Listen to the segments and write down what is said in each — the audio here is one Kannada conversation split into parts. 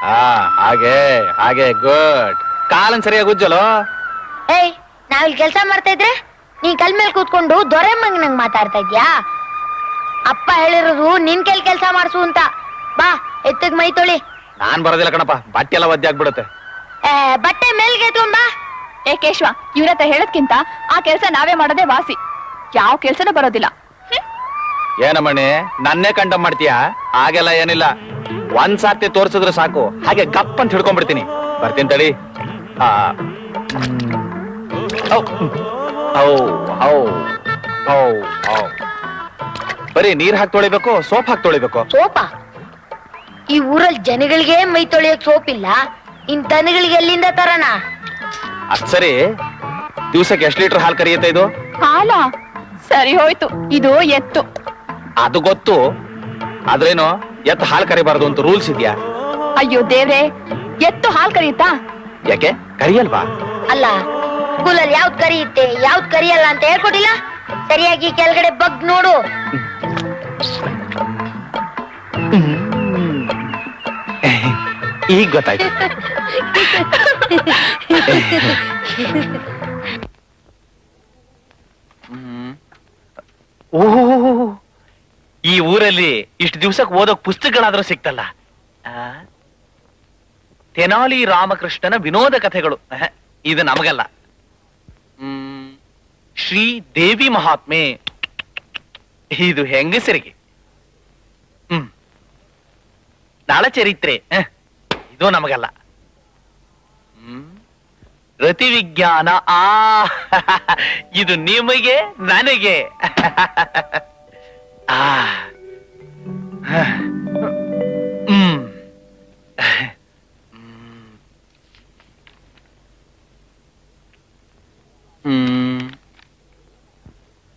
ಹಾಗೆ ಹಾಗೆ ಗುಡ್. ಕಾಲನ್ ಸರಿಯಾಗಿ ಉಜ್ಜಲು. ಏಯ್, ನಾವಿಲ್ಲಿ ಕೆಲ್ಸ ಮಾಡ್ತಾ ಇದ್ರೆ ನೀ ಕಲ್ ಮೇಲೆ ಕೂತ್ಕೊಂಡು ದೊರೆಮ್ಮಂಗ್ ನಂಗ್ ಮಾತಾಡ್ತಾ ಇದ್ಯಾ? ಅಪ್ಪ ಹೇಳಿರೋದು ನಿನ್ ಕೆಲ್ಸ ಮಾಡ್ಸು ಅಂತ. ಬಾ, ಎತ್ತಗ್ ಮೈ ತೊಳಿ. ನಾನ್ ಬರೋದಿಲ್ಲ ಕಣಪ್ಪ, ಬಟ್ಟೆ ಎಲ್ಲ ಒದ್ದೆ ಆಗ್ಬಿಡುತ್ತೆ. ಬಟ್ಟೆ ಮೇಲ್ಗೆ ಬಾ. ಏ ಕೇಶವ, ಇವ್ರ ಹತ್ರ ಹೇಳದ್ಕಿಂತ ಆ ಕೆಲ್ಸ ನಾವೇ ಮಾಡೋದೇ ವಾಸಿ. ಯಾವ ಕೆಲ್ಸನೂ ಬರೋದಿಲ್ಲ. ಏನಮ್ಮಣ್ಣಿ, ನನ್ನೇ ಕಂಡಮ್ ಮಾಡ್ತೀಯಾ? ಹಾಗೆಲ್ಲ ಏನಿಲ್ಲ, ಒಂದ್ ಸಾರ್ತಿ ತೋರ್ಸಿದ್ರೆ ಸಾಕು, ಹಾಗೆ ಗಪ್ ಅಂತ ಹಿಡ್ಕೊಂಡ್ಬಿಡ್ತೀನಿ. ಬರ್ತೀನಿ ತಡಿ. ಬರೀ ನೀರ್ ಹಾಕಿ ತೊಳಿಬೇಕು, ಸೋಪ್ ಹಾಕಿ ತೊಳಿಬೇಕು? ಸೋಪಾ? ಈ ಊರಲ್ಲಿ ಜನಗಳಿಗೆ ಮೈ ತೊಳಿಯಕ್ ಸೋಪ್ ಇಲ್ಲ, ಇನ್ ದನಗಳಿಗೆ ಎಲ್ಲಿಂದ ತರಣ? ಅದ್ ಸರಿ, ದಿವ್ಸಕ್ಕೆ ಎಷ್ಟು ಲೀಟರ್ ಹಾಲು ಕರಿಯುತ್ತೆ ಇದು? ಹಾಲ? ಸರಿ ಹೋಯ್ತು, ಇದು ಎತ್ತು. ಅದು ಗೊತ್ತು, ಆದ್ರೇನು ಎತ್ತು ಹಾಲು ಕರಿಬಾರ್ದು ಅಂತ ರೂಲ್ಸ್ ಇದೆಯಾ? ಅಯ್ಯೋ ದೇವ್ರೆ, ಎತ್ತು ಹಾಲ್ ಕರಿಯುತ್ತಾ? ಯಾಕೆ ಕರಿಯಲ್ವಾ? ಅಲ್ಲ, ಸ್ಕೂಲಲ್ಲಿ ಯಾವ್ದ್ ಕರಿಯುತ್ತೆ ಯಾವ್ದ್ ಕರಿಯಲ್ಲ ಅಂತ ಹೇಳ್ಕೊಟ್ಟಿಲ್ಲ. ಸರಿಯಾಗಿ ಕೆಳಗಡೆ ಬಗ್ ನೋಡು. ಈಗ ಗೊತ್ತಾಯ್ತು. ಓಹ್, ಈ ಊರಲ್ಲಿ ಇಷ್ಟು ದಿವ್ಸಕ್ಕೆ ಓದೋಕ್ ಪುಸ್ತಕಗಳಾದ್ರೂ ಸಿಕ್ತಲ್ಲ. ತೆನಾಲಿ ರಾಮಕೃಷ್ಣನ ವಿನೋದ ಕಥೆಗಳು, ಇದು ನಮಗಲ್ಲ. ಶ್ರೀ ದೇವಿ ಮಹಾತ್ಮೆ, ಇದು ಹೆಂಗಸರಿಗೆ. ನಳಚರಿತ್ರೆ, ಇದು ನಮಗಲ್ಲ. ರತಿ ವಿಜ್ಞಾನ, ಇದು ನಿಮಗೆ ನನಗೆ.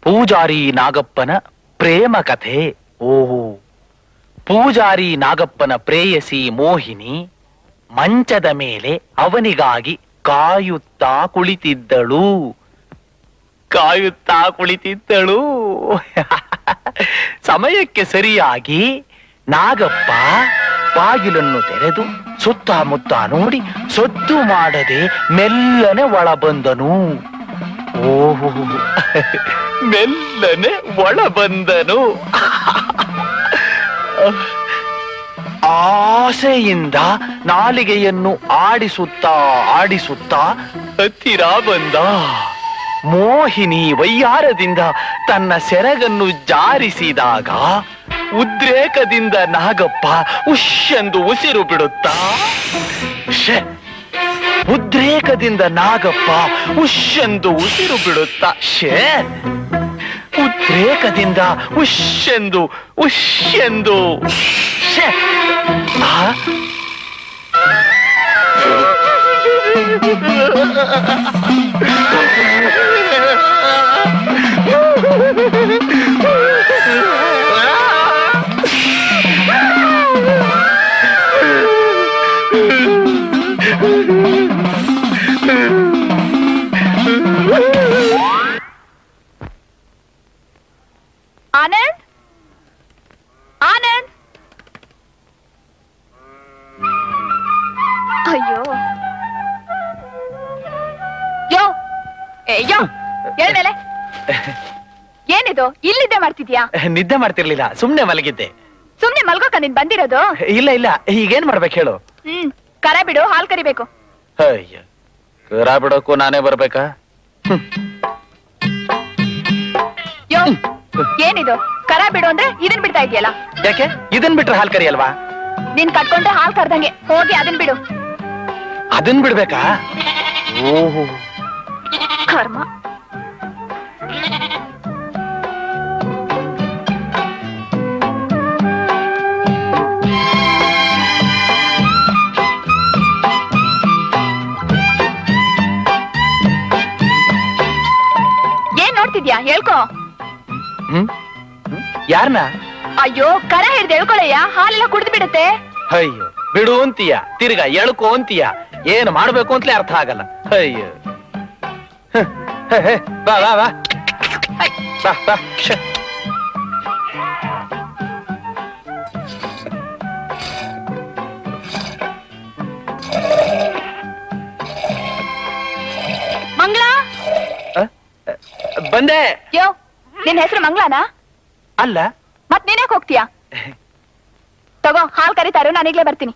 ಪೂಜಾರಿ ನಾಗಪ್ಪನ ಪ್ರೇಮ ಕಥೆ. ಓಹೋ, ಪೂಜಾರಿ ನಾಗಪ್ಪನ ಪ್ರೇಯಸಿ ಮೋಹಿನಿ ಮಂಚದ ಮೇಲೆ ಅವನಿಗಾಗಿ ಕಾಯುತ್ತಾ ಕುಳಿತಿದ್ದಳು. ಸಮಯಕ್ಕೆ ಸರಿಯಾಗಿ ನಾಗಪ್ಪ ಬಾಗಿಲನ್ನು ತೆರೆದು ಸುತ್ತಮುತ್ತ ನೋಡಿ ಸದ್ದು ಮಾಡದೆ ಮೆಲ್ಲನೆ ಒಳ ಬಂದನು. ಓಹೋ, ಮೆಲ್ಲನೆ ಒಳ ಬಂದನು. ಆಸೆಯಿಂದ ನಾಲಿಗೆಯನ್ನು ಆಡಿಸುತ್ತಾ ಹತ್ತಿರ ಬಂದ. ಮೋಹಿನಿ ವಯ್ಯಾರದಿಂದ ತನ್ನ ಸೆರಗನ್ನು ಜಾರಿಸಿದಾಗ ಉದ್ರೇಕದಿಂದ ನಾಗಪ್ಪ ಉಶ್ಯೆಂದು ಉಸಿರು ಬಿಡುತ್ತಾ, ಉದ್ರೇಕದಿಂದ ನಾಗಪ್ಪ ಉಶ್ಯೆಂದು ಉಸಿರು ಬಿಡುತ್ತಾ, ಉದ್ರೇಕದಿಂದ ಉಶ್ಯೆಂದು ಆನಂದ್, ಆನಂದ್, ಅಯ್ಯೋ ಯೋ, ಯೋ ಹೇಳ್ಮೇಲೆ. ಏನಿದು, ಇಲ್ಲಿದ್ದೆ ಮಾಡ್ತಿದ್ಯಾ? ನಿದ್ದೆ ಮಾಡ್ತಿರ್ಲಿಲ್ಲ, ಸುಮ್ನೆ ಮಲಗಿದ್ದೆ. ಸುಮ್ನೆ ಮಲ್ಗೋಕ ನೀನ್ ಬಂದಿರೋದು? ಇಲ್ಲ, ಈಗೇನ್ ಮಾಡ್ಬೇಕು ಹೇಳು? ಕರ ಬಿಡು, ಹಾಲ್ ಕರಿಬೇಕು. ಅಯ್ಯ, ಕರ ಬಿಡೋಕು ನಾನೇ ಬರ್ಬೇಕಾ? ಯೋ, ಏನಿದು, ಕರ ಬಿಡು ಅಂದ್ರೆ ಇದನ್ ಬಿಡ್ತಾ ಇದೆಯಲ್ಲ? ಯಾಕೆ ಇದನ್ ಬಿಟ್ರೆ ಹಾಲ್ ಕರಿಯಲ್ವಾ? ನೀನ್ ಕಟ್ಕೊಂಡ್ರೆ ಹಾಲ್ ಕರ್ದಂಗೆ, ಹೋಗಿ ಅದನ್ ಬಿಡು. ಅದನ್ ಬಿಡ್ಬೇಕಾ? ಓಹೋ, ಕರ್ಮ. ಏನ್ ನೋಡ್ತಿದ್ಯಾ, ಹೇಳ್ಕೊ. ಯಾರನ್ನ? ಅಯ್ಯೋ, ಕರ ಹಿಡ್ದು ಹೇಳ್ಕೊಳಯ್ಯ, ಹಾಲೆಲ್ಲ ಕುಡ್ದು ಬಿಡುತ್ತೆ. ಅಯ್ಯೋ, ಬಿಡು ಅಂತೀಯ, ತಿರ್ಗಾ ಎಳ್ಕೊ ಅಂತೀಯ, ಏನು ಮಾಡ್ಬೇಕು ಅಂತಲೇ ಅರ್ಥ ಆಗಲ್ಲ. ಅಯ್ಯೋ, ಬಾ ಬಾ ಬಾ ಬಾ ಬಾ. ಬಂದೆ. ಯೋ ನಿನ್ ಹೆಸರು ಮಂಗ್ಲಾನಾ? ಅಲ್ಲ. ಮತ್ ನೀನ್ಯಾಕ್ ಹೋಗ್ತೀಯಾ? ತಗೋ ಹಾಲ್ ಕರೀತಾರೋ, ನಾನೀಗ್ಲೇ ಬರ್ತೀನಿ.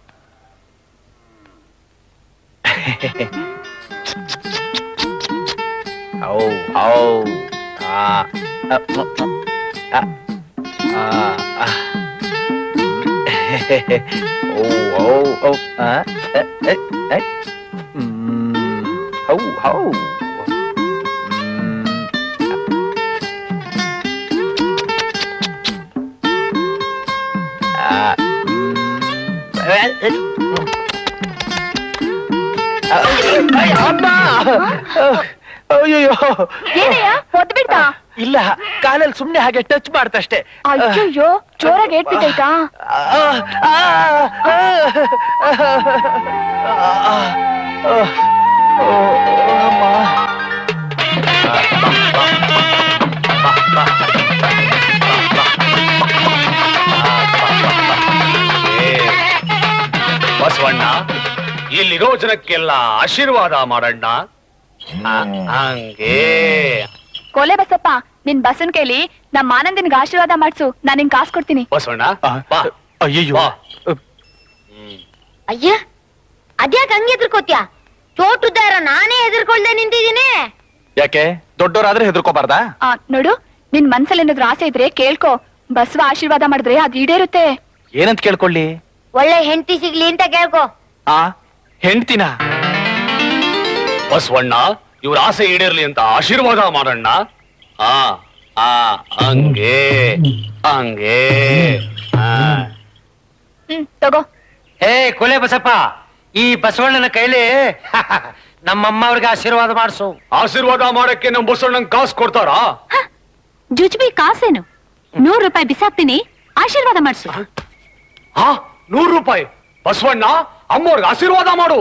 ಅಯ್ಯೋ ಏನಯ್ಯ ಒದ್ ಬಿಡ್ತಾ? ಇಲ್ಲ, ಕಾಲಲ್ಲಿ ಸುಮ್ನೆ ಹಾಗೆ ಟಚ್ ಮಾಡ್ತಷ್ಟೇ. ಅಯ್ಯೋ ಜೋರಾಗಿ ಏಟ್ಬಿಟ್ಟೈತಾ? ಬಸವಣ್ಣ, ಇಲ್ಲಿರೋ ಜನಕ್ಕೆಲ್ಲ ಆಶೀರ್ವಾದ ಮಾಡಣ್ಣ. ಹಂಗೆ ಕೋಲೆ ಬಸಪ್ಪ, ನಿನ್ ಬಸನ್ ಕೈಲಿ ನಮ್ಮ ಆನಂದಿನ್ಗೆ ಆಶೀರ್ವಾದ ಮಾಡ್ಸು, ನಾನ್ ನಿಂಗ್ ಕಾಸು ಕೊಡ್ತೀನಿ. ಬಸವಣ್ಣ ಅಯ್ಯೋ ಅಯ್ಯ ಅದ್ಯಾಕ್ ಹಂಗೆ ಎದ್ರಕೋತ್ಯಾ? ಚೋಟುದ್ದ ಇರೋ ನಾನೇ ಎದುರ್ಕೊಳ್ದೆ ನಿಂತಿದ್ದೀನಿ. ಯಾಕೆ ದೊಡ್ಡವರಾದ್ರೆ ಹೆದರ್ಕೋಬಾರ್ದಾ? ನೋಡು, ನಿನ್ ಮನ್ಸಲ್ಲಿ ಏನಾದ್ರು ಆಸೆ ಇದ್ರೆ ಕೇಳ್ಕೊ, ಬಸವ ಆಶೀರ್ವಾದ ಮಾಡಿದ್ರೆ ಅದ್ ಈಡೇರುತ್ತೆ. ಏನಂತ ಕೇಳ್ಕೊಳ್ಳಿ? ಒಳ್ಳೆ ಹೆಂಡತಿ ಸಿಗ್ಲಿ ಅಂತ ಕೇಳ್ಕೊ. ಹೆಂಡ್ತಿನ? ಬಸವಣ್ಣ, ಇವ್ರ ಆಸೆ ಈಡೇರ್ಲಿ ಅಂತ ಆಶೀರ್ವಾದ ಮಾಡಣ್ಣ. ಹಂಗೆ ಹಂಗೆ. ತಗೋ. ಹೇ ಕೊಲೆ ಬಸಪ್ಪ, ಈ ಬಸವಣ್ಣನ ಕೈಲಿ ನಮ್ಮಮ್ಮ ಅವ್ರಿಗೆ ಆಶೀರ್ವಾದ ಮಾಡಿಸು. ಆಶೀರ್ವಾದ ಮಾಡಕ್ಕೆ ನಮ್ ಬಸವಣ್ಣಂಗ್ ಕಾಸು ಕೊಡ್ತಾರಾ? ಜುಜ್ಬಿ ಕಾಸೇನು? 100 ರೂಪಾಯಿ ಬಿಸಾಕ್ತೀನಿ, ಆಶೀರ್ವಾದ ಮಾಡ್ಸು. 100 ರೂಪಾಯಿ? ಬಸವಣ್ಣ, ಅಮ್ಮವ್ರಿಗೆ ಆಶೀರ್ವಾದ ಮಾಡು.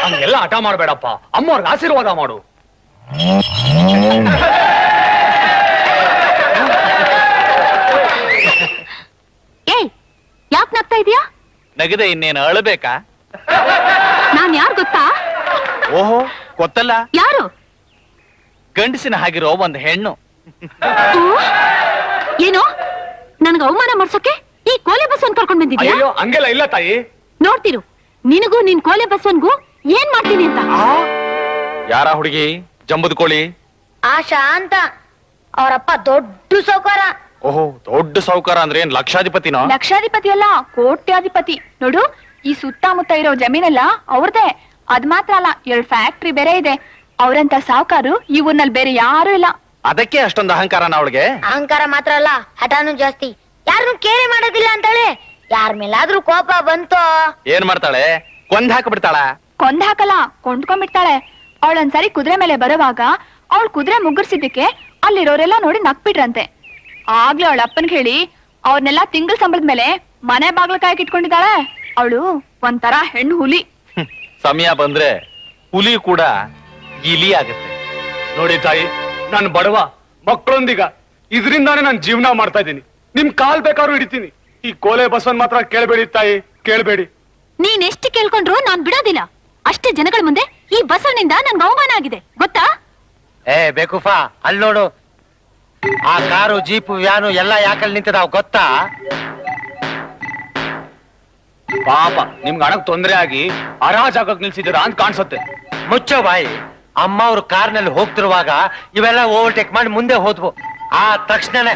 ಹಂಗೆಲ್ಲ ಹಠ ಮಾಡ್ಬೇಡಪ್ಪ, ಅಮ್ಮವ್ರಿಗೆ ಆಶೀರ್ವಾದ ಮಾಡು. ಏಯ್, ಯಾಕ್ ನಗ್ತಾ ಇದೀಯಾ? ನಗದೆ ಇನ್ನೇನು ಅಳಬೇಕಾ? ನಾನ್ ಯಾರು ಗೊತ್ತಾ? ಓಹೋ, ಗೊತ್ತಲ್ಲ. ಯಾರು? ಗಂಡಸಿನ ಹಾಗಿರೋ ಒಂದ್ ಹೆಣ್ಣು. ಏನು, ನನ್ಗ ಅವಮಾನ ಮಾಡ್ಸೋಕೆ ಈ ಕೋಲೆ ಬಸವನ್ ಕರ್ಕೊಂಡ್ ಬಂದಿದ್ಯಾ? ಅಯ್ಯೋ, ಹಂಗೆಲ್ಲ ಇಲ್ಲ ತಾಯಿ. ನೋಡ್ತಿರು, ನಿನಗೂ ನಿನ್ ಕೋಲೆ ಬಸವನ್ಗೂ ಏನ್ ಮಾಡ್ತೀನಿ ಅಂತ. ಯಾರ ಹುಡುಗಿ? ಜಂಬುದ್ ಕೋಳಿ? ಆಶಾ ಅಂತ. ಅವರಪ್ಪ ದೊಡ್ಡ ಸೌಕಾರ. ಓಹೋ, ದೊಡ್ಡ ಸಾಹುಕಾರ ಅಂದ್ರೆ ಏನ್ ಲಕ್ಷಾಧಿಪತಿನೋ? ಲಕ್ಷಾಧಿಪತಿ ಅಲ್ಲ, ಕೋಟ್ಯಾಧಿಪತಿ. ನೋಡು, ಈ ಸುತ್ತಮುತ್ತ ಇರೋ ಜಮೀನೆಲ್ಲ ಅವ್ರದೇ. ಅದ್ ಮಾತ್ರ ಅಲ್ಲ, 2 ಫ್ಯಾಕ್ಟ್ರಿ ಬೇರೆ ಇದೆ. ಅವ್ರಂತ ಸಾಹುಕಾರು ಈ ಊರ್ನಲ್ಲಿ ಬೇರೆ ಯಾರು ಇಲ್ಲ. ಅದಕ್ಕೆ ಅಷ್ಟೊಂದು ಅಹಂಕಾರನ ಅವಳಿಗೆ? ಅಹಂಕಾರ ಮಾತ್ರ ಅಲ್ಲ, ಹಠಾನು ಜಾಸ್ತಿ. ಯಾರನ್ನು ಕೇರೆ ಮಾಡೋದಿಲ್ಲ ಅಂತಾಳೆ. ಯಾರ ಮೇಲಾದ್ರೂ ಕೋಪ ಬಂತೋ ಏನ್ ಮಾಡ್ತಾಳೆ? ಕೊಂದ್ ಹಾಕ್ಬಿಡ್ತಾಳ? ಕೊಂದ್ ಹಾಕಲ್ಲ, ಕೊಂಡ್ಕೊಂಡ್ಬಿಡ್ತಾಳೆ. ಅವಳೊಂದ್ಸರಿ ಕುದುರೆ ಮೇಲೆ ಬರುವಾಗ ಅವಳು ಕುದುರೆ ಮುಗ್ಗರ್ಸಿದ್ದಕ್ಕೆ ಅಲ್ಲಿರೋರೆಲ್ಲ ನೋಡಿ ನಕ್ಬಿಟ್ರಂತೆ. ಆಗ್ಲೇ ಅವಳ ಅಪ್ಪನ್ ಹೇಳಿ ಅವ್ರನ್ನೆಲ್ಲ ತಿಂಗಳ ಸಂಬಳದ ಮೇಲೆ ಮನೆ ಬಾಗ್ಲ ಕಾಯಕ್ ಇಟ್ಕೊಂಡಿದ್ದಾಳೆ. ಅವಳು ಒಂಥರ ಹೆಣ್ಣು ಹುಲಿ. ಸಮಯ ಬಂದ್ರೆ ಹುಲಿ ಕೂಡ ಇಲಿ ಆಗುತ್ತೆ. ನೋಡಿ ತಾಯಿ, ನಾನು ಬಡವ, ಮಕ್ಕಳೊಂದಿಗ ಇದರಿಂದಾನೇ ನಾನು ಜೀವನ ಮಾಡ್ತಾ ಇದ್ದೀನಿ. ನಿಮ್ ಕಾಲ್ ಬೇಕಾದ್ರೂ ಹಿಡಿತೀನಿ. ಈ ಕೋಲೆ ಬಸವನ್ ಮಾತ್ರ ಕೇಳ್ಬೇಡಿ ತಾಯಿ, ಕೇಳ್ಬೇಡಿ. ನೀನ್ ಎಷ್ಟು ಕೇಳ್ಕೊಂಡ್ರು ನಾನ್ ಬಿಡೋದಿಲ್ಲ. ಅಷ್ಟೇ ಜನಗಳ ಮುಂದೆ ಈ ಬಸವನಿಂದ ನನ್ಗೆ ಅವಮಾನ ಆಗಿದೆ, ಗೊತ್ತಾ? ಏ ಬೇಕುಫಾ, ಅಲ್ಲಿ ನೋಡು, ಆ ಕಾರು ಜೀಪು ವ್ಯಾನು ಎಲ್ಲ ಯಾಕಲ್ಲಿ ನಿಂತಿದಾವ್ ಗೊತ್ತಾ? ಪಾಪ ನಿಮ್ಗೆ ಹಣಕ್ ತೊಂದ್ರೆ ಆಗಿ ಅರಾಜಾಗಕ್ ನಿಲ್ಸಿದ್ದೀರಾ ಅಂತ ಕಾಣಿಸುತ್ತೆ. ಮುಚ್ಚೋ ಬಾಯಿ. ಅಮ್ಮ ಅವ್ರು ಕಾರ್ನಲ್ಲಿ ಹೋಗ್ತಿರುವಾಗ ಇವೆಲ್ಲ ಓವರ್ಟೇಕ್ ಮಾಡಿ ಮುಂದೆ ಹೋದ್ವು. ಆ ತಕ್ಷಣನೇ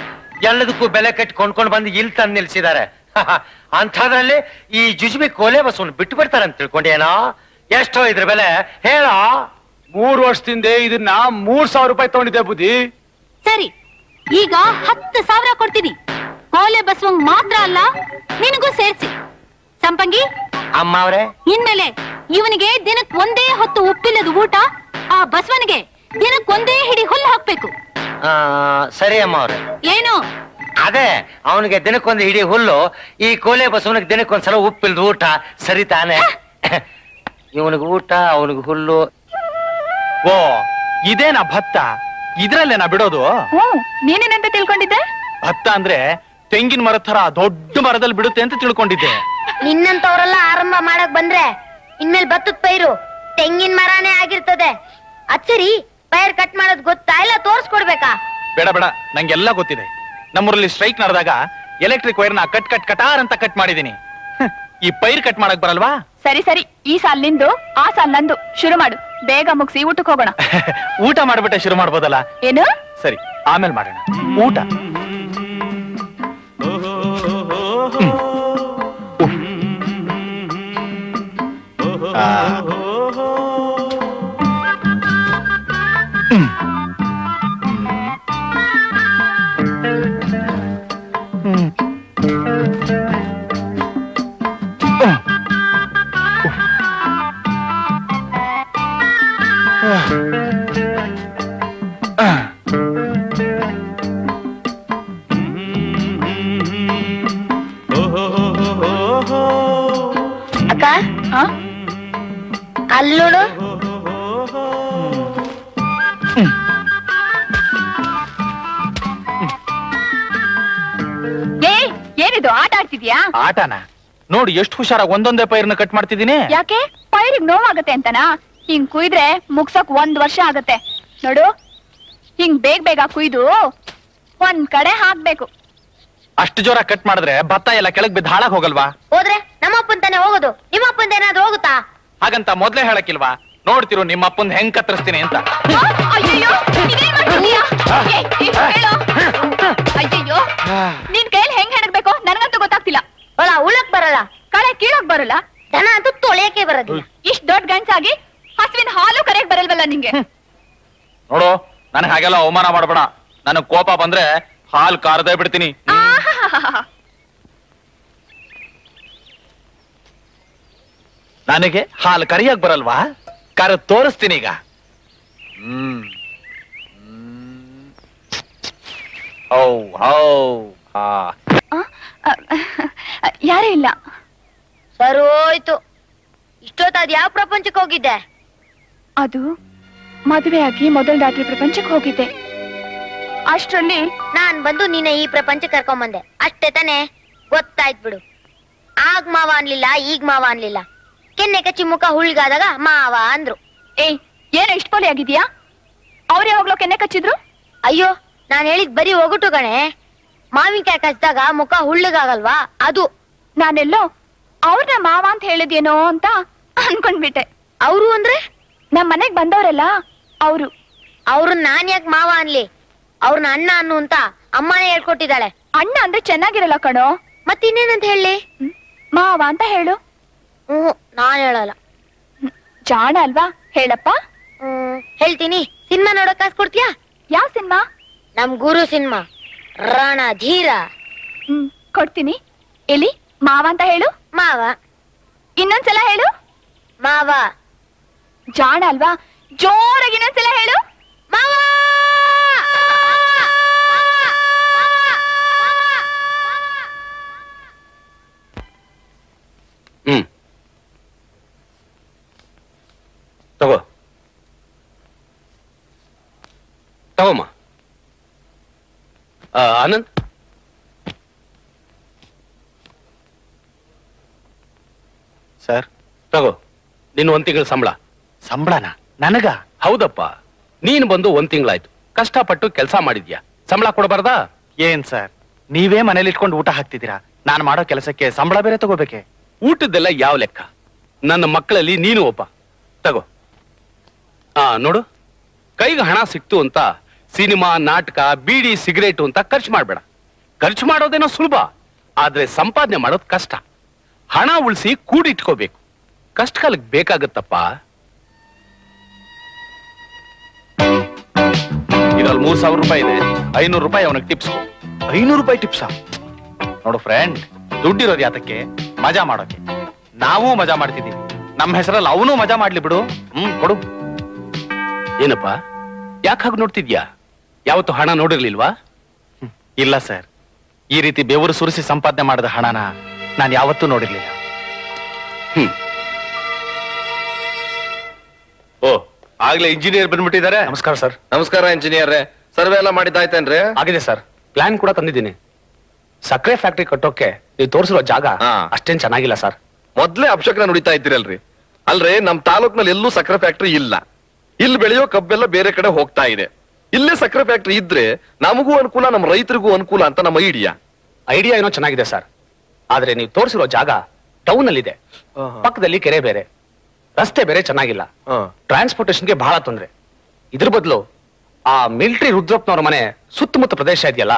ಎಲ್ಲದಕ್ಕೂ ಬೆಲೆ ಕಟ್ಟಿ ಕೊಂಡ್ಕೊಂಡು ಬಂದು ಇಲ್ಲಿ ತಂದು ನಿಲ್ಸಿದ್ದಾರೆ. ಅಂಥದ್ರಲ್ಲಿ ಈ ಜುಜುಬಿ ಕೋಲೆ ಬಸವನ್ ಬಿಟ್ಟು ಬಿಡ್ತಾರಂತ ತಿಳ್ಕೊಂಡೇನೋ? ಎಷ್ಟೋ ಇದ್ರ ಬೆಲೆ ಹೇಳ? 3 ವರ್ಷದಿಂದ ಇದನ್ನ 3000 ರೂಪಾಯಿ ತಗೊಂಡಿದ್ದೆ ಬುದ್ಧಿ. ಸರಿ, ಈಗ 10,000 ಕೊಡ್ತೀನಿ. ಕೋಲೆ ಬಸವಂಗ್ ಮಾತ್ರ ಅಲ್ಲ, ನಿನಗೂ ಸೇರ್ಸಿ. ಸಂಪಂಗಿ, ಅಮ್ಮ ಅವ್ರೆ, ಇನ್ಮೇಲೆ ಇವನಿಗೆ ದಿನಕ್ ಒಂದೇ ಹೊತ್ತು ಉಪ್ಪಿಲ್ಲದ ಊಟ, ಆ ಬಸವನಿಗೆ ದಿನಕ್ ಒಂದೇ ಹಿಡಿ ಹುಲ್ಲು ಹಾಕ್ಬೇಕು. ಸರಿ ಅಮ್ಮ ಅವ್ರೆ. ಏನು? ಅದೇ, ಅವನಿಗೆ ದಿನಕ್ಕೊಂದು ಹಿಡಿ ಹುಲ್ಲು, ಈ ಕೋಲೆ ಬಸವನಿಗೆ ದಿನಕ್ಕೊಂದ್ಸಲ ಉಪ್ಪಿಲ್ದ ಊಟ, ಸರಿ ತಾನೆ? ಇವನಿಗೆ ಊಟ, ಅವನಿಗೆ ಹುಲ್ಲು. ಓ, ಇದೇನಾ ಭತ್ತ? ಇದ್ರಲ್ಲೇನಾ ಬಿಡೋದು? ನೀನೇನಂತ ತಿಳ್ಕೊಂಡಿದ್ದೆ? ಭತ್ತ ಅಂದ್ರೆ ತೆಂಗಿನ ಮರದ ತರ ದೊಡ್ಡ ಮರದಲ್ಲಿ ಬಿಡುತ್ತೆ ಅಂತ ತಿಳ್ಕೊಂಡಿದ್ದೆ. ನಿನ್ನಂತವ್ರೆಲ್ಲ ಆರಂಭ ಮಾಡಕ್ ಬಂದ್ರೆ ಇನ್ಮೇಲೆ ಭತ್ತದ ಪೈರು ತೆಂಗಿನ ಮರನೇ ಆಗಿರ್ತದೆ. ಅದ್ ಸರಿ, ಪೈರ್ ಕಟ್ ಮಾಡೋದ್ ಗೊತ್ತಾ ಇಲ್ಲ ತೋರ್ಸ್ಕೊಡ್ಬೇಕಾ? ಬೇಡ ಬೇಡ, ನಂಗೆಲ್ಲ ಗೊತ್ತಿದೆ. ನಮ್ಮೂರಲ್ಲಿ ಸ್ಟ್ರೈಕ್ ನಡೆದಾಗ ಎಲೆಕ್ಟ್ರಿಕ್ ವೈರ್ನ ಕಟಾರ್ ಅಂತ ಕಟ್ ಮಾಡಿದೀನಿ. ಈ ಪೈರ್ ಕಟ್ ಮಾಡಕ್ ಬರಲ್ವಾ? ಸರಿ ಸರಿ, ಈ ಸಾಲ್ ನಿಂದು, ಆ ಸಾಲ್ ನಂದು. ಶುರು ಮಾಡು, ಬೇಗ ಮುಗಿಸಿ ಊಟಕ್ಕೆ ಹೋಗೋಣ. ಊಟ ಮಾಡ್ಬಿಟ್ಟೆ ಶುರು ಮಾಡ್ಬೋದಲ್ಲ? ಏನು? ಸರಿ, ಆಮೇಲೆ ಮಾಡೋಣ ಊಟ. ಅಕ್ಕ, ಆ? ಅಲ್ಲೋಡು. ಏನಿದು, ಆಟ ಆಡ್ತಿದ್ಯಾ? ಆಟನ ನೋಡಿ, ಎಷ್ಟು ಹುಷಾರಾಗಿ ಒಂದೊಂದೇ ಪೈರ್ನ ಕಟ್ ಮಾಡ್ತಿದ್ದೀನಿ. ಯಾಕೆ? ಪೈರಿಗೆ ನೋವಾಗತ್ತೆ ಅಂತನಾ? ಹಿಂಗ್ ಕುಯ್ದ್ರೆ ಮುಗ್ಸಕ್ 1 ವರ್ಷ ಆಗತ್ತೆ ನೋಡು. ಹಿಂಗ್ ಬೇಗ ಕುಯ್ದು ಒಂದ್ ಕಡೆ ಹಾಕ್ಬೇಕು. ಅಷ್ಟು ಜೋರ ಕಟ್ ಮಾಡಿದ್ರೆ ಭತ್ತ ಎಲ್ಲ ಕೆಳಗ್ ಬಿದ್ದು ಹಾಳಾಗ್ ಹೋಗಲ್ವಾ? ಹೋದ್ರೆ ನಮ್ಮಪ್ಪನ್ ತಾನೆ ಹೋಗೋದು, ನಿಮ್ಮಪ್ಪಂದ ಏನಾದ್ರು ಹೋಗುತ್ತಾ? ಹಾಗಂತ ಮೊದ್ಲೇ ಹೇಳಕ್ಕಿಲ್ವಾ? ನೋಡ್ತಿರು ನಿಮ್ಮ ಅಪ್ಪಂದ್ ಹೆಂಗ್ ಕತ್ತರಿಸ್ತೀನಿ ಅಂತ. ಅಯ್ಯಯ್ಯೋ, ನೀನೇನ್ ಮಾಡ್ತಿದೀಯಾ? ಹೇಳು. ಅಯ್ಯಯ್ಯೋ, ನಿನ್ ಕೈಯಲ್ಲಿ ಹೆಂಗ್ ಹೆಣಗ್ಬೇಕು ನನಗಂತೂ ಗೊತ್ತಾಗ್ತಿಲ್ಲ. ಹೊಳ ಉಳಕ್ ಬರಲ್ಲ, ಕಳೆ ಕೀಳಕ್ ಬರಲ್ಲ, ದನ ಅಂತೂ ತೊಳೆಯಕ್ಕೆ ಬರೋದಿಲ್ಲ. ಇಷ್ಟ್ ದೊಡ್ಡ ಗಂಡ್ಸಾಗಿ ಹಸುವಿನ ಹಾಲು ಕರೆಯಕ್ ಬರಲ್ವಲ್ಲ ನಿಂಗೆ? ನೋಡು, ನನಗ್ ಹಾಗೆಲ್ಲ ಅವಮಾನ ಮಾಡ್ಬೇಡ. ನನಗ್ ಕೋಪ ಬಂದ್ರೆ ಹಾಲ್ ಕಾರದೇ ಬಿಡ್ತೀನಿ. ಆಹಾಹಾಹಾ. ನನಗೆ ಹಾಲು ಕರಿಯಕ್ ಬರಲ್ವಾ? ಕರ ತೋರಿಸ್ತೀನಿ ಈಗ. ಹೌ ಹೌ ಹಾ. ಯಾರೇ ಇಲ್ಲ. ಸರಿ ಹೋಯ್ತು. ಇಷ್ಟೊತ್ತಾದ್ ಯಾವ ಪ್ರಪಂಚಕ್ಕೆ ಹೋಗಿದ್ದೆ? ಅದು ಮದುವೆ ಆಗಿ ಮೊದಲ ರಾತ್ರಿ ಪ್ರಪಂಚಕ್ಕೆ ಹೋಗಿದ್ದೆ. ಅಷ್ಟ್ರಲ್ಲಿ ನಾನ್ ಬಂದು ನಿನ್ನ ಈ ಪ್ರಪಂಚಕ್ಕೆ ಕರ್ಕೊಂಬಂದೆ ಅಷ್ಟೇ ತಾನೆ? ಗೊತ್ತಾಯ್ತು ಬಿಡು. ಆಗ್ ಮಾವ ಅನ್ಲಿಲ್ಲ, ಈಗ ಮಾವ ಅನ್ಲಿಲ್ಲ. ಕೆನ್ನೆ ಕಚ್ಚಿ ಮುಖ ಹುಳ್ಗಾದಾಗ ಮಾವ ಅಂದ್ರು. ಏಯ್, ಏನೋ ಇಷ್ಟ ಪೋಲಿ ಆಗಿದ್ಯಾ? ಅವ್ರು ಯಾವಾಗ್ಲೋ ಕೆನ್ನೆ ಕಚ್ಚಿದ್ರು? ಅಯ್ಯೋ, ನಾನ್ ಹೇಳಿದ್ ಬರೀ ಒಗಟು ಗಣೆ. ಮಾವಿನಕಾಯಿ ಕಚ್ಚಿದಾಗ ಮುಖ ಹುಳ್ಳಗಾಗಲ್ವಾ, ಅದು. ನಾನೆಲ್ಲೋ ಅವ್ರನ್ನ ಮಾವ ಅಂತ ಹೇಳಿದ್ಯೇನೋ ಅಂತ ಅನ್ಕೊಂಡ್ಬಿಟ್ಟೆ. ಅವ್ರು ಅಂದ್ರೆ ನಮ್ ಮನೆಗ್ ಬಂದವ್ರಲ್ಲ ಅವ್ರು. ಅವ್ರನ್ನ ನಾನ್ ಯಾಕೆ ಮಾವ ಅನ್ಲಿ? ಅವ್ರನ್ನ ಅಣ್ಣ ಅನ್ನು ಅಂತ ಅಮ್ಮನೇ ಹೇಳ್ಕೊಟ್ಟಿದ್ದಾಳೆ. ಅಣ್ಣ ಅಂದ್ರೆ ಚೆನ್ನಾಗಿರಲ್ಲ ಕಣೋ. ಮತ್ತಿನ್ನೇನಂತ ಹೇಳಿ? ಮಾವ ಅಂತ ಹೇಳು. ನಾನ್ ಹೇಳಲ್ಲ. ಜಾಣ ಅಲ್ವಾ? ಹೇಳಪ್ಪ. ಹೇಳ್ತೀನಿ. ಸಿನಿಮಾ ನೋಡಕ್ ಕಾಸು ಕೊಡ್ತೀಯಾ? ಯಾವ ಸಿನಿಮಾ? ನಮ್ ಗುರು ಸಿನಿಮಾ, ರಣಧೀರ. ಕೊಡ್ತೀನಿ. ಎಲ್ಲಿ ಮಾವ ಅಂತ ಹೇಳು. ಮಾವ. ಇನ್ನೊಂದ್ಸಲ ಹೇಳು. ಮಾವ. ಜಾಣ ಅಲ್ವಾ? ಜೋರಾಗಿ ಇನ್ನೊಂದ್ಸಲ ಹೇಳು. ಮಾವ. ತಗೋ ತಗೋಮ್ಮ. ಆನಂದ್, ಸರ್ ತಗೋ ನಿನ್ನ 1 ತಿಂಗಳ ಸಂಬಳ. ಸಂಬಳನ ನನಗ? ಹೌದಪ್ಪ, ನೀನ್ ಬಂದು 1 ತಿಂಗಳಾಯ್ತು. ಕಷ್ಟಪಟ್ಟು ಕೆಲಸ ಮಾಡಿದ್ಯಾ, ಸಂಬಳ ಕೊಡಬಾರ್ದಾ? ಏನ್ ಸರ್, ನೀವೇ ಮನೇಲಿ ಇಟ್ಕೊಂಡು ಊಟ ಹಾಕ್ತಿದ್ದೀರಾ? ನಾನ್ ಮಾಡೋ ಕೆಲಸಕ್ಕೆ ಸಂಬಳ ಬೇರೆ ತಗೋಬೇಕೆ? ಊಟದ್ದೆಲ್ಲ ಯಾವ ಲೆಕ್ಕ? ನನ್ನ ಮಕ್ಕಳಲ್ಲಿ ನೀನು ಒಬ್ಬ. ತಗೋ. ನೋಡು, ಕೈಗೆ ಹಣ ಸಿಕ್ತು ಅಂತ ಸಿನಿಮಾ, ನಾಟಕ, ಬೀಡಿ, ಸಿಗರೇಟು ಅಂತ ಖರ್ಚು ಮಾಡ್ಬೇಡ. ಖರ್ಚು ಮಾಡೋದೇನೋ ಸುಲಭ, ಆದ್ರೆ ಸಂಪಾದನೆ ಮಾಡೋದು ಕಷ್ಟ. ಹಣ ಉಳಿಸಿ ಕೂಡಿಟ್ಕೋಬೇಕು. ಕಷ್ಟ ಕಾಲಕ್ಕೆ ಬೇಕಾಗತ್ತಪ್ಪ. ಇದ್ರಲ್ಲಿ 3000 ರೂಪಾಯಿ ಇದೆ. 500 ರೂಪಾಯಿ ಅವನಿಗೆ ಟಿಪ್ಸ್. 500 ರೂಪಾಯಿ ಟಿಪ್ಸಾ? ನೋಡು ಫ್ರೆಂಡ್, ದುಡ್ಡಿರೋದು ಯಾತಕ್ಕೆ? ಮಜಾ ಮಾಡೋಕೆ. ನಾವು ಮಜಾ ಮಾಡ್ತಿದ್ದೀವಿ. ನಮ್ಮ ಹೆಸರಲ್ಲಿ ಅವನು ಮಜಾ ಮಾಡ್ಲಿ ಬಿಡು. ಕೊಡು. ಏನಪ್ಪ, ಯಾಕೆ ಹಾಗೆ ನೋಡ್ತಿದ್ಯಾ? ಯಾವತ್ತು ಹಣ ನೋಡಿರ್ಲಿಲ್ವಾ? ಇಲ್ಲ ಸರ್, ಈ ರೀತಿ ಬೆವರು ಸುರಿಸಿ ಸಂಪಾದನೆ ಮಾಡಿದ ಹಣನ ನಾನು ಯಾವತ್ತೂ ನೋಡಿರ್ಲಿಲ್ಲ. ಓ, ಆಗ್ಲೇ ಇಂಜಿನಿಯರ್ ಬಂದ್ಬಿಟ್ಟಿದ್ದಾರೆ. ನಮಸ್ಕಾರ ಸರ್. ನಮಸ್ಕಾರ ಇಂಜಿನಿಯರ್. ಸರ್ವೆ ಎಲ್ಲ ಮಾಡಿದ್ದಾಯ್ತೇನ್ರಿ? ಆಗಿದೆ ಸರ್. ಪ್ಲಾನ್ ಕೂಡ ತಂದಿದ್ದೀನಿ. ಸಕ್ಕರೆ ಫ್ಯಾಕ್ಟರಿ ಕಟ್ಟೋಕೆ ನೀವು ತೋರಿಸಿರೋ ಜಾಗ ಹಾ. ಅಷ್ಟೇನ್ ಚೆನ್ನಾಗಿಲ್ಲ ಸರ್. ಮೊದ್ಲೇ ಅಪಶಕನ ನುಡಿತಾ ಇದ್ದೀರಲ್ರಿ. ಅಲ್ರೇ ನಮ್ ತಾಲೂಕ್ನಲ್ಲಿ ಎಲ್ಲೂ ಸಕ್ಕರೆ ಫ್ಯಾಕ್ಟರಿ ಇಲ್ಲ. ಇಲ್ಲಿ ಬೆಳೆಯೋ ಕಬ್ಬೆಲ್ಲ ಬೇರೆ ಕಡೆ ಹೋಗ್ತಾ ಇದೆ. ಇಲ್ಲೇ ಸಕ್ಕರೆ ಫ್ಯಾಕ್ಟರಿ ಇದ್ರೆ ನಮಗೂ ಅನುಕೂಲ, ನಮ್ಮ ರೈತರಿಗೂ ಅನುಕೂಲ ಅಂತ ನಮ್ಮ ಐಡಿಯಾ ಏನೋ ಚೆನ್ನಾಗಿದೆ ಸರ್. ಆದ್ರೆ ನೀವು ತೋರಿಸಿರೋ ಜಾಗ ಟೌನ್ ಅಲ್ಲಿ ಇದೆ. ಪಕ್ಕದಲ್ಲಿ ಕೆರೆ ಬೇರೆ, ರಸ್ತೆ ಬೇರೆ ಚೆನ್ನಾಗಿಲ್ಲ. ಟ್ರಾನ್ಸ್ಪೋರ್ಟೇಶನ್ಗೆ ಬಹಳ ತೊಂದ್ರೆ. ಇದ್ರ ಬದಲು ಆ ಮಿಲಿಟರಿ ರುದ್ರಪ್ಪನವ್ರ ಮನೆ ಸುತ್ತಮುತ್ತ ಪ್ರದೇಶ ಇದೆಯಲ್ಲ,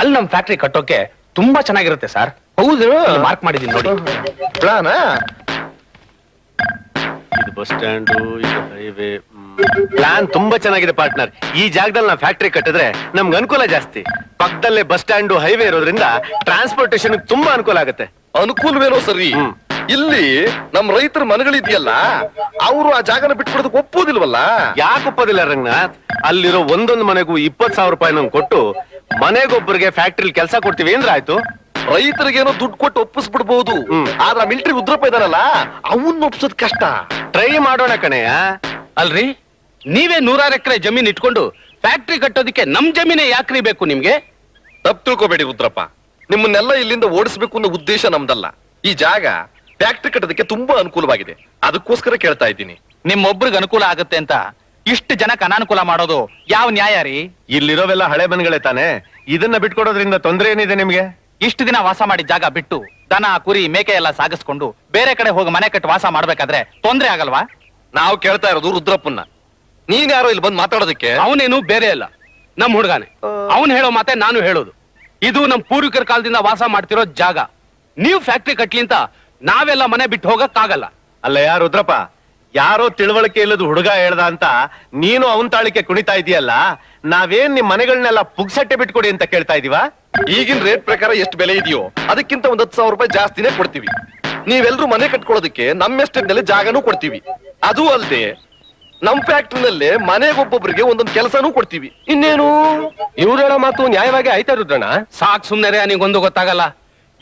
ಅಲ್ಲಿ ನಮ್ ಫ್ಯಾಕ್ಟರಿ ಕಟ್ಟೋಕೆ ತುಂಬಾ ಚೆನ್ನಾಗಿರುತ್ತೆ ಸರ್. ಹೌದು, ಮಾರ್ಕ್ ಮಾಡಿದೀನಿ ನೋಡಿ. ಪ್ಲಾನ್ ಇದು ಬಸ್ ಸ್ಟ್ಯಾಂಡ್, ಇದು ಹೈವೇ. ಪ್ಲಾನ್ ತುಂಬಾ ಚೆನ್ನಾಗಿದೆ ಪಾರ್ಟ್ನರ್. ಈ ಜಾಗದಲ್ಲಿ ನಾವು ಫ್ಯಾಕ್ಟರಿ ಕಟ್ಟಿದ್ರೆ ನಮ್ಗೆ ಅನುಕೂಲ ಜಾಸ್ತಿ. ಪಕ್ಕದಲ್ಲೇ ಬಸ್ ಸ್ಟ್ಯಾಂಡ್, ಹೈವೇ ಇರೋದ್ರಿಂದ ಟ್ರಾನ್ಸ್ಪೋರ್ಟೇಶನ್ ತುಂಬಾ ಅನುಕೂಲ ಆಗುತ್ತೆ. ಅನುಕೂಲವೇನೋ ಸರಿ, ಇಲ್ಲಿ ನಮ್ ರೈತರ ಮನೆಗಳಿದೆಯಲ್ಲ, ಅವರು ಆ ಜಾಗನ ಬಿಟ್ಕೊಡೋದಕ್ಕೆ ಒಪ್ಪೋದಿಲ್ವಲ್ಲ. ಯಾಕೆ ಒಪ್ಪೋದಿಲ್ಲ ರಂಗನಾಥ್? ಅಲ್ಲಿರೋ ಒಂದೊಂದು ಮನೆಗೂ 20,000 ರೂಪಾಯಿ ನಮ್ಗೆ ಕೊಟ್ಟು ಮನೆಗೊಬ್ಬರಿಗೆ ಫ್ಯಾಕ್ಟ್ರಿಲಿ ಕೆಲಸ ಕೊಡ್ತೀವಿ ಅಂದ್ರೆ ಆಯ್ತು. ರೈತರಿಗೇನೋ ದುಡ್ಡು ಕೊಟ್ಟು ಒಪ್ಪಿಸ್ಬಿಡ್ಬಹುದು, ಆದ್ರೆ ಮಿಲಿಟರಿ ಉದ್ರಪ್ಪ ಇದಾರಲ್ಲ ಅವನ್ನ ಒಪ್ಸೋದ್ ಕಷ್ಟ. ಟ್ರೈ ಮಾಡೋಣ ಕಣೆಯ. ಅಲ್ರಿ, ನೀವೇ 100 ಎಕರೆ ಜಮೀನ್ ಇಟ್ಕೊಂಡು ಫ್ಯಾಕ್ಟ್ರಿ ಕಟ್ಟೋದಿಕ್ಕೆ ನಮ್ ಜಮೀನೇ ಯಾಕ್ರಿ ಬೇಕು ನಿಮ್ಗೆ? ತಪ್ಪು ತಿಳ್ಕೊಬೇಡಿ ರುದ್ರಪ್ಪ, ನಿಮ್ಮನ್ನೆಲ್ಲ ಇಲ್ಲಿಂದ ಓಡಿಸ್ಬೇಕು ಅನ್ನೋ ಉದ್ದೇಶ ನಮ್ದಲ್ಲ. ಈ ಜಾಗ ಫ್ಯಾಕ್ಟ್ರಿ ಕಟ್ಟೋದಕ್ಕೆ ತುಂಬಾ ಅನುಕೂಲವಾಗಿದೆ, ಅದಕ್ಕೋಸ್ಕರ ಕೇಳ್ತಾ ಇದ್ದೀನಿ. ನಿಮ್ಮೊಬ್ರಿಗೆ ಅನುಕೂಲ ಆಗುತ್ತೆ ಅಂತ ಇಷ್ಟು ಜನಕ್ಕೆ ಅನಾನುಕೂಲ ಮಾಡೋದು ಯಾವ ನ್ಯಾಯ ರೀ? ಇಲ್ಲಿರೋವೆಲ್ಲ ಹಳೆ ಮನೆಗಳೇ ತಾನೆ, ಇದನ್ನ ಬಿಟ್ಕೊಡೋದ್ರಿಂದ ತೊಂದ್ರೆ ಏನಿದೆ ನಿಮ್ಗೆ? ಇಷ್ಟು ದಿನ ವಾಸ ಮಾಡಿದ ಜಾಗ ಬಿಟ್ಟು ದನ ಕುರಿ ಮೇಕೆ ಎಲ್ಲ ಸಾಗಿಸ್ಕೊಂಡು ಬೇರೆ ಕಡೆ ಹೋಗಿ ಮನೆ ಕಟ್ಟಿ ವಾಸ ಮಾಡ್ಬೇಕಾದ್ರೆ ತೊಂದ್ರೆ ಆಗಲ್ವಾ? ನಾವು ಕೇಳ್ತಾ ಇರೋದು ರುದ್ರಪ್ಪನ್ನ. ನೀನ್ ಯಾರೋ ಇಲ್ಲಿ ಬಂದು ಮಾತಾಡೋದಕ್ಕೆ? ಅವನೇನು ಬೇರೆ ಅಲ್ಲ, ನಮ್ ಹುಡುಗಾನೆ. ಅವನು ಹೇಳೋ ಮಾತೆ ನಾನು ಹೇಳೋದು. ಇದು ನಮ್ ಪೂರ್ವಿಕರ ಕಾಲದಿಂದ ವಾಸ ಮಾಡ್ತಿರೋ ಜಾಗ. ನೀವು ಫ್ಯಾಕ್ಟ್ರಿ ಕಟ್ಲಿ ಅಂತ ನಾವೆಲ್ಲ ಮನೆ ಬಿಟ್ಟು ಹೋಗಕ್ಕಾಗಲ್ಲ. ಅಲ್ಲ ಯಾರು ರುದ್ರಪ್ಪ, ಯಾರೋ ತಿಳುವಳಿಕೆ ಇಲ್ಲದ ಹುಡುಗ ಹೇಳ್ದ ಅಂತ ನೀನು ಅವನ್ ತಾಳಿಕೆ ಕುಣಿತಾ ಇದೀಯಲ್ಲ. ನಾವೇನ್ ನಿಮ್ ಮನೆಗಳನ್ನೆಲ್ಲ ಪುಗ್ಸಟ್ಟೆ ಬಿಟ್ಕೊಡಿ ಅಂತ ಕೇಳ್ತಾ ಇದೀವಾ? ಈಗಿನ ರೇಟ್ ಪ್ರಕಾರ ಎಷ್ಟು ಬೆಲೆ ಇದೆಯೋ ಅದಕ್ಕಿಂತ 10,000 ರೂಪಾಯಿ ಜಾಸ್ತಿನೇ ಕೊಡ್ತೀವಿ. ನೀವೆಲ್ರೂ ಮನೆ ಕಟ್ಕೊಳ್ಳೋದಕ್ಕೆ ನಮ್ಮ ಎಸ್ಟೇಟ್ ನಲ್ಲಿ ಜಾಗನೂ ಕೊಡ್ತೀವಿ. ಅದು ಅಲ್ಲದೆ ನಮ್ ಫ್ಯಾಕ್ಟ್ರಿನಲ್ಲೇ ಮನೆಗೊಬ್ಬೊಬ್ಬರಿಗೆ ಒಂದೊಂದು ಕೆಲಸನೂ ಕೊಡ್ತೀವಿ. ಇನ್ನೇನು? ಇವ್ರು ಹೇಳೋ ಮಾತು ನ್ಯಾಯವಾಗಿ ಆಯ್ತಾ ರುದ್ರಣ್ಣ? ಸಾಕ್ ಸುಮ್ನೆ ರೇ, ನಿಗೊಂದು ಗೊತ್ತಾಗಲ್ಲ.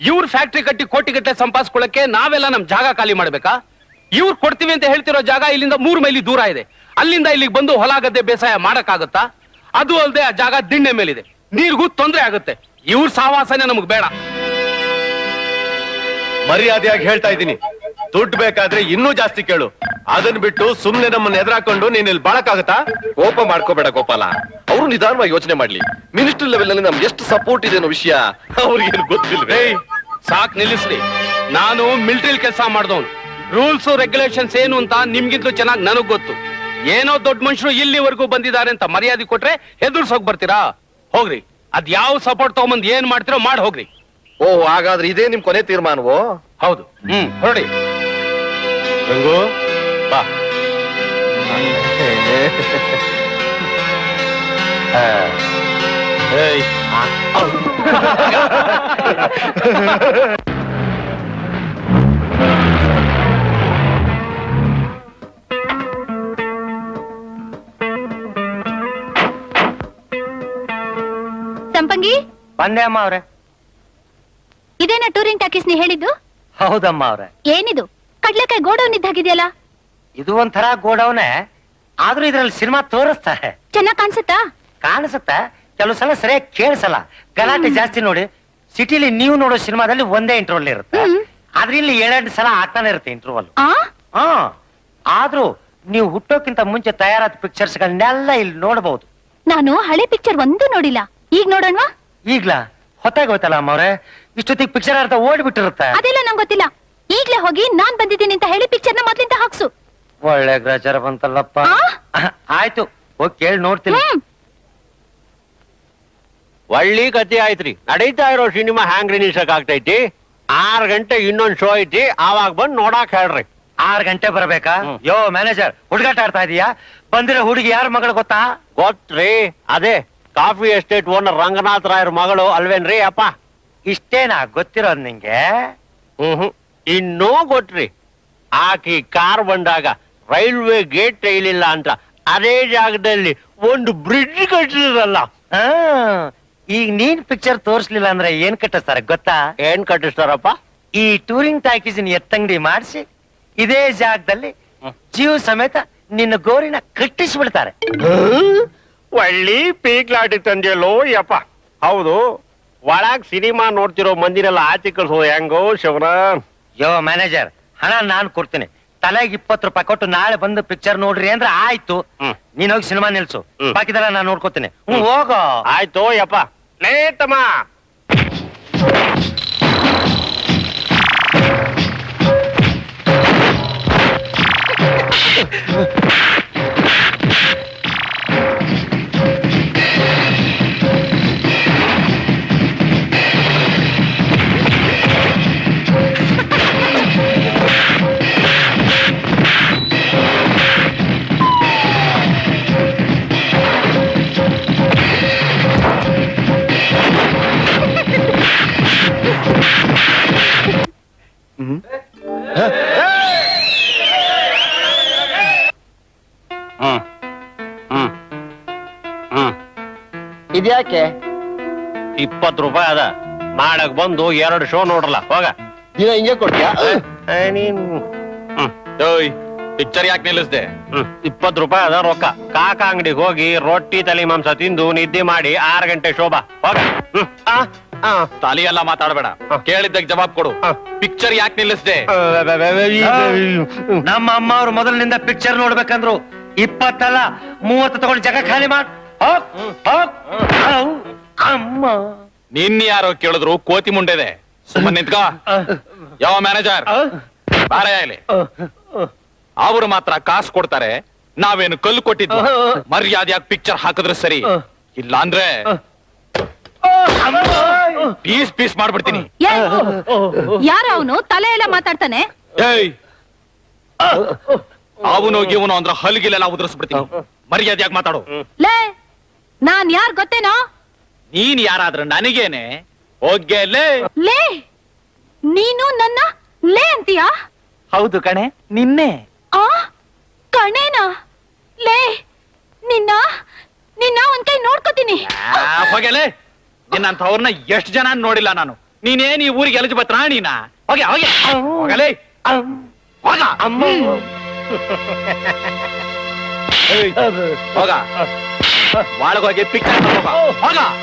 ಇವ್ರ ಫ್ಯಾಕ್ಟ್ರಿ ಕಟ್ಟಿ ಕೋಟಿಗಟ್ಟಲೆ ಸಂಪಾದಿಸ್ಕೊಳ್ಳಕ್ಕೆ ನಾವೆಲ್ಲ ನಮ್ ಜಾಗ ಖಾಲಿ ಮಾಡ್ಬೇಕಾ? ಇವ್ರು ಕೊಡ್ತೀವಿ ಅಂತ ಹೇಳ್ತಿರೋ ಜಾಗ ಇಲ್ಲಿಂದ 3 ಮೈಲಿ ದೂರ ಇದೆ. ಅಲ್ಲಿಂದ ಇಲ್ಲಿಗೆ ಬಂದು ಹೊಲ ಗದ್ದೆ ಬೇಸಾಯ ಮಾಡಕ್ಕಾಗತ್ತಾ? ಅದು ಅಲ್ಲದೆ ಆ ಜಾಗ ದಿಣ್ಣೆ ಮೇಲಿದೆ, ನೀರಿಗೂ ತೊಂದ್ರೆ ಆಗುತ್ತೆ. ಇವ್ರ ಸಹವಾಸನೆ ನಮಗ್ ಬೇಡ. ಮರ್ಯಾದೆಯಾಗಿ ಹೇಳ್ತಾ ಇದ್ದೀನಿ, ದುಡ್ಡು ಬೇಕಾದ್ರೆ ಇನ್ನೂ ಜಾಸ್ತಿ ಕೇಳು. ಅದನ್ನ ಬಿಟ್ಟು ಸುಮ್ನೆ ನಮ್ಮನ್ನ ಎದುರಾಕೊಂಡು ನೀನ್ ಇಲ್ಲಿ ಬಾಳಕ್ಕಾಗತ್ತಾ? ಕೋಪ ಮಾಡ್ಕೋಬೇಡ ಗೋಪಾಲ, ಅವರು ನಿಧಾನವಾಗಿ ಯೋಚನೆ ಮಾಡ್ಲಿ. ಮಿನಿಸ್ಟ್ರಿ ಲೆವೆಲ್ ನಲ್ಲಿ ನಮ್ಗೆ ಎಷ್ಟು ಸಪೋರ್ಟ್ ಇದೆ ಅನ್ನೋ ವಿಷಯ ಅವ್ರಿಗೇನು ಗೊತ್ತಿಲ್ವೇ? ಸಾಕ್ ನಿಲ್ಲಿಸ್ರಿ. ನಾನು ಮಿಲಿಟರಿ ಕೆಲಸ ಮಾಡ್ದವನು. ರೂಲ್ಸ್ ರೆಗ್ಯುಲೇಷನ್ಸ್ ಏನು ಅಂತ ನಿಮ್ಗಿಂತಲೂ ಚೆನ್ನಾಗಿ ನನಗ್ ಗೊತ್ತು. ಏನೋ ದೊಡ್ಡ ಮನುಷ್ಯರು ಇಲ್ಲಿವರೆಗೂ ಬಂದಿದ್ದಾರೆ ಅಂತ ಮರ್ಯಾದೆ ಕೊಟ್ರೆ ಹೆದರ್ಸೋಗ್ ಬರ್ತೀರಾ? ಹೋಗ್ರಿ, ಅದ್ ಯಾವ ಸಪೋರ್ಟ್ ತಗೊಂಬಂದ್ ಏನ್ ಮಾಡ್ತಿರೋ ಮಾಡಿ ಹೋಗ್ರಿ. ಓ, ಹಾಗಾದ್ರೆ ಇದೇ ನಿಮ್ ಕೊನೆ ತೀರ್ಮಾನವೋ? ಹೌದು. ಹೊರಡಿ. ರಂಗು ಬಾ. ಸಂಪಂಗಿ, ಬಂದೆ ಅಮ್ಮ ಅವ್ರೆ. ಇದೇನ ಟೂರಿಂಗ್ ಟಾಕೀಸ್ ನೀ ಹೇಳಿದ್ದು? ಹೌದಮ್ಮ ಅವ್ರೆ. ಏನಿದು ಕಡ್ಲೆಕಾಯಿ ಗೋಡೌನ್ ಇದ್ದಾಗಿದೆಯಲ್ಲ? ಇದು ಒಂಥರ ಗೋಡೌನೆ, ಆದ್ರೂ ಇದ್ರಲ್ಲಿ ಸಿನಿಮಾ ತೋರಿಸ್ತಾರೆ. ಚೆನ್ನಾಗ್ ಕಾಣಿಸುತ್ತಾ? ಕಾಣಿಸುತ್ತೆ, ಕೆಲವು ಸಲ ಸರಿಯಾಗಿ ಕೇಳಿಸಲ್ಲ. ಗಲಾಟೆ ಜಾಸ್ತಿ ನೋಡಿ. ಸಿಟಿಲಿ ನೀವು ನೋಡೋ ಸಿನಿಮಾದಲ್ಲಿ ಒಂದೇ ಇಂಟರ್ವಲ್ ಇರುತ್ತೆ, ಆದ್ರೆ ಇಲ್ಲಿ 7-8 ಸಲ ಆಗ್ತಾನೆ ಇರುತ್ತೆ ಇಂಟರ್ವಲ್. ಆದ್ರೂ ನೀವು ಹುಟ್ಟೋಕ್ಕಿಂತ ಮುಂಚೆ ತಯಾರಾದ ಪಿಕ್ಚರ್ಸ್ ಗಳನ್ನೆಲ್ಲ ಇಲ್ಲಿ ನೋಡಬಹುದು. ನಾನು ಹಳೆ ಪಿಕ್ಚರ್ ಒಂದು ನೋಡಿಲ್ಲ, ಈಗ ನೋಡೋಣವಾ? ಈಗ್ಲಾ? ಹೊತ್ತಾಗೋಯ್ತಲ್ಲ ಅಮ್ಮ ಅವ್ರೆ, ಇಷ್ಟೊತ್ತಿಗೆ ಪಿಕ್ಚರ್ ಅರ್ಥ ಓಡ್ಬಿಟ್ಟಿರುತ್ತೆ. ಅದೆಲ್ಲ ನಂಗೆ ಗೊತ್ತಿಲ್ಲ. ಈಗ್ಲೇ ಹೋಗಿ ನಾನ್ ಬಂದಿದ್ದೀನಿ ಅಂತ ಹೇಳಿ ಪಿಕ್ಚರ್ನ ಮೊದ್ಲಿಂದ ಹಾಕ್ಸು. ಒಳ್ಳೆ ಗ್ರಾಚಾರ ಬಂತಲ್ಲಪ್ಪ. ಆಯ್ತು, ಹೋಗಿ ಕೇಳಿ ನೋಡ್ತೀನಿ. ಒಳ್ಳೆ ಕತೆ ಆಯ್ತ್ರಿ. ನಡೀತಾ ಇರೋ ಸಿನಿಮಾ ಹ್ಯಾಂಗ್ ರಿಲೀಸಕ್ ಆಗ್ತೈತಿ? 6 ಗಂಟೆ ಇನ್ನೊಂದ್ ಶೋ ಐತಿ, ಆವಾಗ ಬಂದ್ ನೋಡಾಕ್ ಹೇಳ್ರಿ. 6 ಗಂಟೆ ಬರ್ಬೇಕಾ? ಯೋ ಮ್ಯಾನೇಜರ್, ಹುಡುಗಾಟ ಆಡ್ತಾ ಇದೀಯಾ? ಬಂದಿರೋ ಹುಡುಗಿ ಯಾರ ಮಗಳು ಗೊತ್ತಾ? ಗೊತ್ತ್ರಿ, ಅದೇ ಕಾಫಿ ಎಸ್ಟೇಟ್ ಓನರ್ ರಂಗನಾಥ್ ರಾಯರ್ ಮಗಳು ಅಲ್ವೇನ್ರಿ ಅಪ್ಪ? ಇಷ್ಟೇನಾ ಗೊತ್ತಿರೋದ್ ನಿಂಗೆ? ಇನ್ನೂ ಗೊತ್ತ್ರಿ, ಆಕಿ ಕಾರ್ ಬಂದಾಗ ರೈಲ್ವೆ ಗೇಟ್ ತೆಗಿಲಿಲ್ಲ ಅಂತ ಅದೇ ಜಾಗದಲ್ಲಿ ಒಂದು ಬ್ರಿಡ್ಜ್ ಕಟ್ಟಿರಲ್ಲ. ಈಗ ನೀನ್ ಪಿಕ್ಚರ್ ತೋರ್ಸ್ಲಿಲ್ಲ ಅಂದ್ರೆ ಏನ್ ಕಟ್ಟಿಸ್ತಾರೆ ಗೊತ್ತಾ? ಏನ್ ಕಟ್ಟಿಸ್ತಾರಪ್ಪ? ಈ ಟೂರಿಂಗ್ ಟಾಕೀಸಿನ ಎತ್ತಂಗಡಿ ಮಾಡಿಸಿ ಇದೇ ಜಾಗದಲ್ಲಿ ಜೀವ ಸಮೇತ ನಿನ್ನ ಗೋರಿನ ಕಟ್ಟಿಸ್ಬಿಡ್ತಾರೆ. ಒಳ್ಳಿ ಪೀಕ್ಲಾಟಿ ತಂದೆಯಲ್ಲೋ ಯಪ್ಪ. ಹೌದು, ಒಳಗ್ ಸಿನಿಮಾ ನೋಡ್ತಿರೋ ಮಂದಿರೆಲ್ಲ ಆಚೆ ಕಳ್ಸೋ ಹೆಂಗೋ ಶಿವನ? ಯೋ ಮ್ಯಾನೇಜರ್, ಹಣ ನಾನ್ ಕೊಡ್ತೀನಿ, ತಲೆಗೆ 20 ರೂಪಾಯಿ ಕೊಟ್ಟು ನಾಳೆ ಬಂದು ಪಿಕ್ಚರ್ ನೋಡ್ರಿ ಅಂದ್ರೆ ಆಯ್ತು. ನೀನ್ ಹೋಗಿ ಸಿನಿಮಾ ನಿಲ್ಸು, ಬಾಕಿದೆಲ್ಲ ನಾನು ನೋಡ್ಕೋತೀನಿ. ಹೋಗೋ. ಆಯ್ತು ಯಪ್ಪ. ಲೇತಮ್ಮ. ಇದ್ಯಾಕೆ? 20 ರೂಪಾಯಿ ಅದ. ಮಾಡಕ್ ಬಂದು 2 ಶೋ ನೋಡ್ರಲ್ಲ, ಹೋಗ. ದಿನ ಹಿಂಗೆ ಕೊಡ್ತೀಯಾ? ನೀನ್ ಓಯ್ ಪಿಕ್ಚರ್ ಯಾಕೆ ನಿಲ್ಲಿಸ್ದೆ? 20 ರೂಪಾಯಿ ಅದ ರೊಕ್ಕ. ಕಾಕ ಅಂಗಡಿಗೆ ಹೋಗಿ ರೊಟ್ಟಿ ತಲೆ ಮಾಂಸ ತಿಂದು ನಿದ್ದೆ ಮಾಡಿ 6 ಗಂಟೆ ಶೋಭಾ, ಹೋಗ. ತಾಲಿ ಎಲ್ಲ ಮಾತಾಡಬೇಡ, ಕೇಳಿದ್ದಕ್ಕೆ ಜವಾಬ್ ಕೊಡು. ಪಿಕ್ಚರ್ ಯಾಕೆ ನಿಲ್ಲಿಸ್ದೆ? ನಮ್ಮ ಅಮ್ಮ ಅವ್ರು ಮೊದಲಿನಿಂದ ಪಿಕ್ಚರ್ ನೋಡ್ಬೇಕಂದ್ರು 20 ಅಲ್ಲ 30 ತಗೊಂಡು ಜಾಗ ಖಾಲಿ ಮಾಡ್. ಅಮ್ಮ ನಿನ್ನ ಯಾರೋ ಕೇಳಿದ್ರು ಕೋತಿ ಮುಂಡೆದೆ. ಸುಮ್ಮನೆ ನಿಂತ್ಕ. ಯಾವ ಮ್ಯಾನೇಜರ್ ಬಾರ ಇಲ್ಲಿ. ಅವರು ಮಾತ್ರ ಕಾಸು ಕೊಡ್ತಾರೆ, ನಾವೇನು ಕಲ್ಲು ಕೊಟ್ಟಿದ್ವು. ಮರ್ಯಾದೆಯಾಗಿ ಪಿಕ್ಚರ್ ಹಾಕಿದ್ರೆ ಸರಿ, ಇಲ್ಲ ಅಂದ್ರೆ ಪೀಸ್ ಪೀಸ್ ಮಾಡ್ಬಿಡ್ತೀನಿ. ಯಾರ ಅವನು ತಲೆ ಎಲ್ಲ ಮಾತಾಡ್ತಾನೆ? ಏಯ್ ಅವನು ಇವನು ಅಂದ್ರೆ ಹಲ್ಗಿಲೆಲ್ಲ ಉದುರಿಸ್ಬಿಡ್ತೀನಿ. ಮರ್ಯಾದೆಯಾಗಿ ಮಾತಾಡು. ಲೇ, ನಾನ್ ಯಾರ್ ಗೊತ್ತೇನೋ? ನೀನ್ ಯಾರಾದ್ರೂ ನನಗೇನೆ. ಹೋಗ್ಗೆ ಲೇ. ಲೇ, ನೀನು ನನ್ನ ಲೇ ಅಂತೀಯಾ? ಹೌದು ಕಣೆ, ನಿನ್ನೆ. ಆ ಕಣೇನಾ? ಲೇ, ನಿನ್ನ ನಿನ್ನ ಒಂದ್ ಕೈ ನೋಡ್ಕೋತೀನಿ. ಹೋಗಲೇ. ನಿನ್ನಂಥವ್ರನ್ನ ಎಷ್ಟು ಜನ ನೋಡಿಲ್ಲ ನಾನು. ನೀನೇನ್ ಈ ಊರಿಗೆ ಎಲಜ್ ಬತ್ರ ನೀನಾ? ಹೋಗೆ ಹೋಗೆ ಹೋಗಲೇ. ಹೋಗ ಹೋಗ ಒಳಗೋಗಿ ಪಿಕ್ಚರ್ ಹೋಗ.